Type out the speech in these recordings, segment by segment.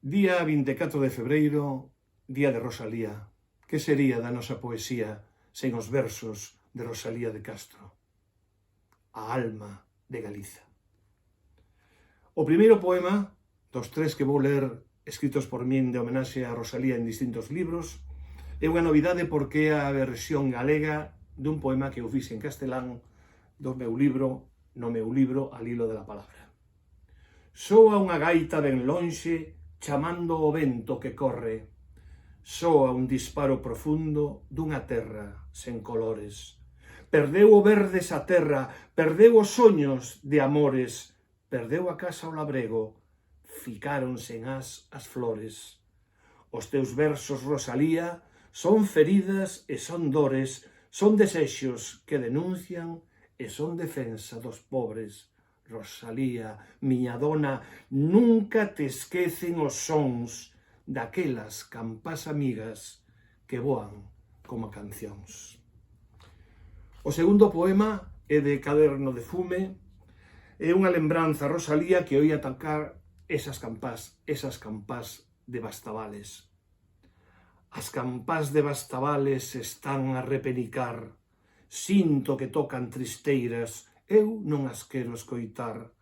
Día 24 de febreiro, día de Rosalía. Que sería da nosa poesía sen os versos de Rosalía de Castro? A alma de Galiza. O primeiro poema dos tres que vou ler escritos por min de homenaxe a Rosalía en distintos libros é unha novidade porque é a versión galega dun poema que eu fixe en castelán no meu libro Al hilo de la palabra. Soa unha gaita ben lonxe chamando o vento que corre. Soa un disparo profundo dunha terra sen colores. Perdeu o verde esa terra, perdeu os soños de amores, perdeu a casa o labrego, ficaron sen as flores. Os teus versos, Rosalía, son feridas e son dores, son desexos que denuncian e son defensa dos pobres. Rosalía, miña dona, nunca te esquecen os sons daquelas campás amigas que voan como cancións. O segundo poema é de Caderno de fume, é unha lembranza, Rosalía, que oía tocar esas campás de Bastavales. As campás de Bastavales están a repenicar, sinto que tocan tristeiras, eu non as quero escoitar.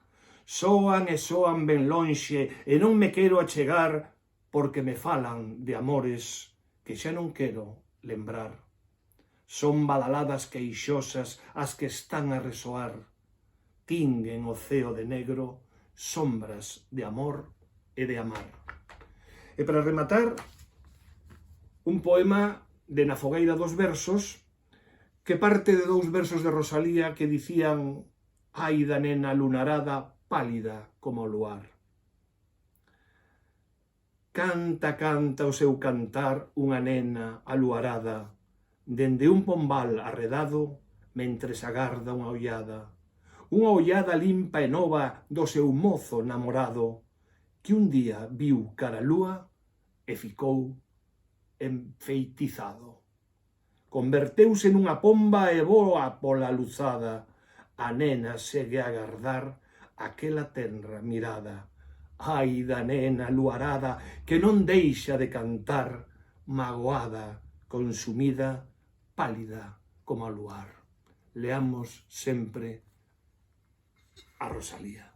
Soan e soan ben lonxe e non me quero achegar porque me falan de amores que xa non quero lembrar. Son badaladas queixosas as que están a resoar, tinguen o ceo de negro sombras de amor e de amar. E para rematar, un poema de Na fogueira dos versos que parte de dous versos de Rosalía que dicían: ai da nena lunarada, pálida como o luar. Canta, canta o seu cantar unha nena aluarada, dende un pombal arredado, mentres agarda unha ollada limpa e nova do seu mozo namorado, que un día viu cara a lúa e ficou enfeitizado. Converteuse nunha pomba e voa pola luzada. A nena segue a agardar aquela tenra mirada. Ai da nena luarada que non deixa de cantar, magoada, consumida, pálida como o luar. Leamos sempre a Rosalía.